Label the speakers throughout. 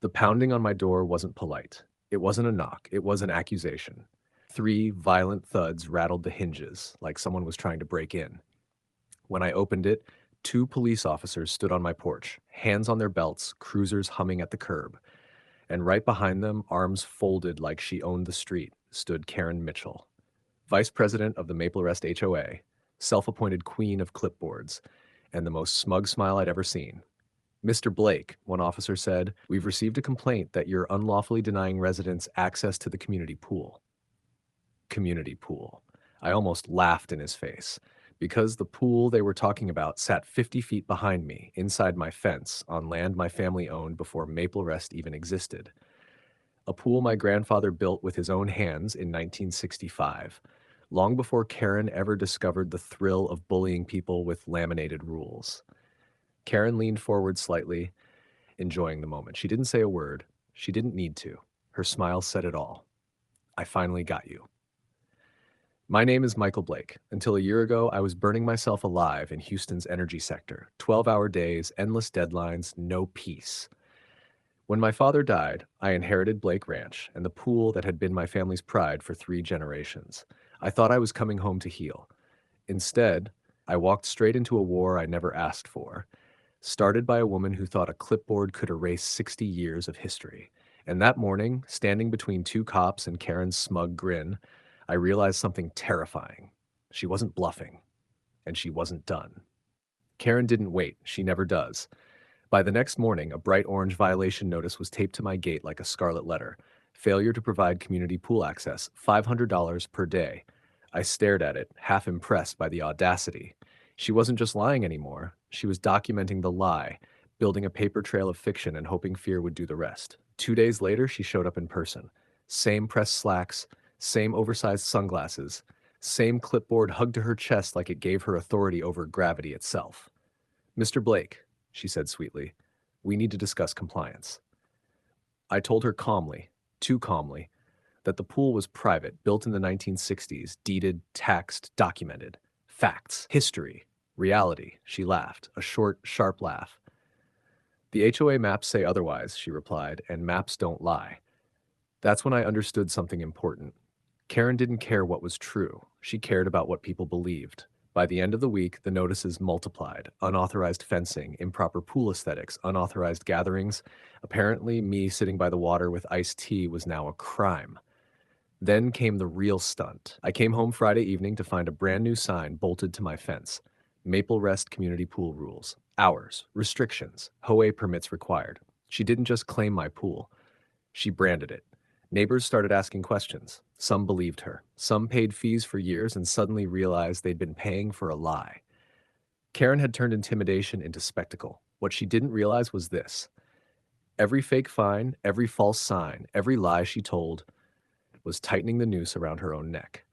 Speaker 1: The pounding on my door wasn't polite. It wasn't a knock, it was an accusation. 3 violent thuds rattled the hinges, like someone was trying to break in. When I opened it, 2 police officers stood on my porch, hands on their belts, cruisers humming at the curb. And right behind them, arms folded like she owned the street, stood Karen Mitchell, vice president of the Maple Rest HOA, self-appointed queen of clipboards, and the most smug smile I'd ever seen. "Mr. Blake," one officer said, "we've received a complaint that you're unlawfully denying residents access to the community pool." Community pool. I almost laughed in his face, because the pool they were talking about sat 50 feet behind me, inside my fence, on land my family owned before Maple Rest even existed. A pool my grandfather built with his own hands in 1965, long before Karen ever discovered the thrill of bullying people with laminated rules. Karen leaned forward slightly, enjoying the moment. She didn't say a word. She didn't need to. Her smile said it all. "I finally got you." My name is Michael Blake. Until a year ago, I was burning myself alive in Houston's energy sector. 12-hour days, endless deadlines, no peace. When my father died, I inherited Blake Ranch and the pool that had been my family's pride for 3 generations. I thought I was coming home to heal. Instead, I walked straight into a war I never asked for, started by a woman who thought a clipboard could erase 60 years of history. And that morning, standing between 2 cops and Karen's smug grin, I realized something terrifying. She wasn't bluffing, and she wasn't done. Karen didn't wait. She never does. By the next morning, a bright orange violation notice was taped to my gate like a scarlet letter. Failure to provide community pool access, $500 per day. I stared at it, half impressed by the audacity. She wasn't just lying anymore. She was documenting the lie, building a paper trail of fiction and hoping fear would do the rest. 2 days later, she showed up in person. Same press slacks, same oversized sunglasses, same clipboard hugged to her chest like it gave her authority over gravity itself. "Mr. Blake," she said sweetly, "we need to discuss compliance." I told her calmly, too calmly, that the pool was private, built in the 1960s, deeded, taxed, documented. Facts, history, reality. She laughed, a short, sharp laugh. "The HOA maps say otherwise," she replied, "and maps don't lie." That's when I understood something important. Karen didn't care what was true. She cared about what people believed. By the end of the week, the notices multiplied. Unauthorized fencing, improper pool aesthetics, unauthorized gatherings. Apparently, me sitting by the water with iced tea was now a crime. Then came the real stunt. I came home Friday evening to find a brand new sign bolted to my fence. Maple Rest Community Pool Rules. Hours. Restrictions. HOA permits required. She didn't just claim my pool. She branded it. Neighbors started asking questions. Some believed her. Some paid fees for years and suddenly realized they'd been paying for a lie. Karen had turned intimidation into spectacle. What she didn't realize was this. Every fake fine, every false sign, every lie she told was tightening the noose around her own neck.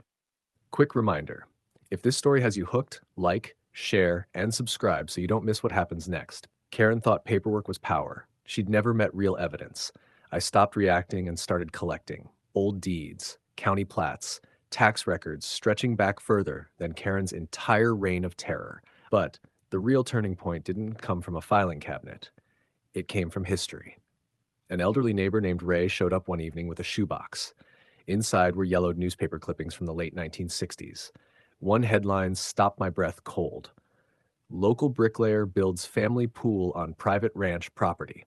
Speaker 1: Quick reminder. If this story has you hooked, like, share, and subscribe so you don't miss what happens next. Karen thought paperwork was power. She'd never met real evidence. I stopped reacting and started collecting. Old deeds, county plats, tax records stretching back further than Karen's entire reign of terror. But the real turning point didn't come from a filing cabinet. It came from history. An elderly neighbor named Ray showed up one evening with a shoebox. Inside were yellowed newspaper clippings from the late 1960s. One headline stopped my breath cold. "Local bricklayer builds family pool on private ranch property."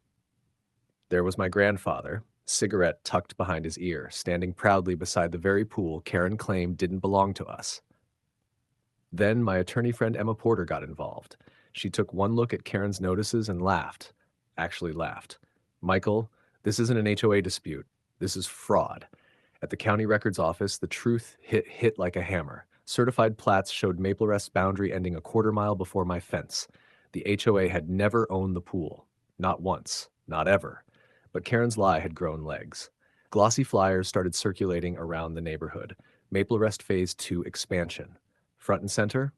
Speaker 1: There was my grandfather, cigarette tucked behind his ear, standing proudly beside the very pool Karen claimed didn't belong to us. Then my attorney friend Emma Porter got involved. She took one look at Karen's notices and laughed. Actually laughed. "Michael, this isn't an HOA dispute. This is fraud." At the county records office, the truth hit like a hammer. Certified plats showed Maple Rest's boundary ending a quarter-mile before my fence. The HOA had never owned the pool. Not once. Not ever. But Karen's lie had grown legs. Glossy flyers started circulating around the neighborhood. Maple Rest Phase 2 expansion. Front and center?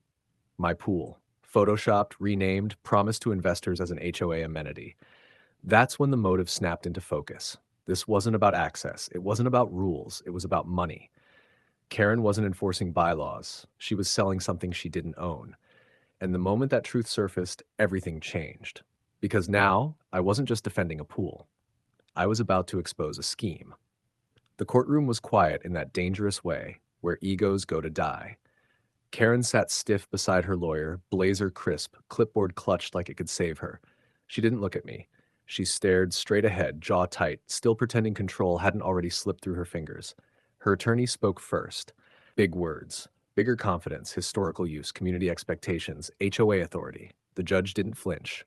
Speaker 1: My pool. Photoshopped, renamed, promised to investors as an HOA amenity. That's when the motive snapped into focus. This wasn't about access. It wasn't about rules. It was about money. Karen wasn't enforcing bylaws. She was selling something she didn't own. And the moment that truth surfaced, everything changed. Because now, I wasn't just defending a pool. I was about to expose a scheme. The courtroom was quiet in that dangerous way where egos go to die. Karen sat stiff beside her lawyer, blazer crisp, clipboard clutched like it could save her. She didn't look at me. She stared straight ahead, jaw tight, still pretending control hadn't already slipped through her fingers. Her attorney spoke first. Big words. Bigger confidence, historical use, community expectations, HOA authority. The judge didn't flinch.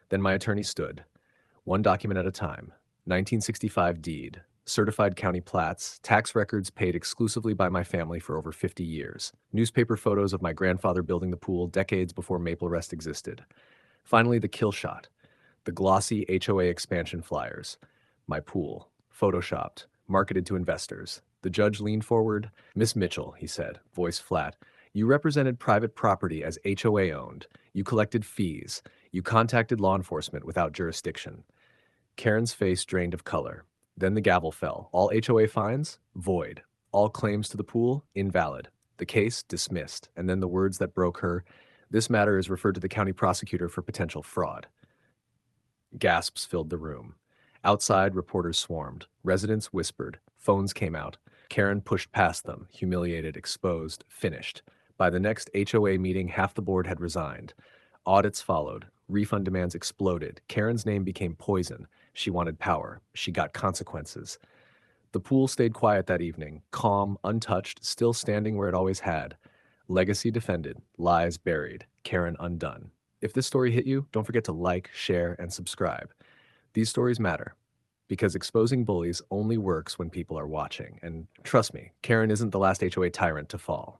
Speaker 1: Then my attorney stood. One document at a time. 1965 deed. Certified county plats, tax records paid exclusively by my family for over 50 years. Newspaper photos of my grandfather building the pool decades before Maple Rest existed. Finally, the kill shot. The glossy HOA expansion flyers. My pool. Photoshopped. Marketed to investors. The judge leaned forward. "Miss Mitchell," he said, voice flat, "you represented private property as HOA owned. You collected fees. You contacted law enforcement without jurisdiction." Karen's face drained of color. Then the gavel fell. All HOA fines? Void. All claims to the pool? Invalid. The case? Dismissed. And then the words that broke her: "This matter is referred to the county prosecutor for potential fraud." Gasps filled the room. Outside, reporters swarmed. Residents whispered. Phones came out. Karen pushed past them, humiliated, exposed, finished. By the next HOA meeting, half the board had resigned. Audits followed. Refund demands exploded. Karen's name became poison. She wanted power. She got consequences. The pool stayed quiet that evening, calm, untouched, still standing where it always had. Legacy defended, lies buried, Karen undone. If this story hit you, don't forget to like, share, and subscribe. These stories matter, because exposing bullies only works when people are watching. And trust me, Karen isn't the last HOA tyrant to fall.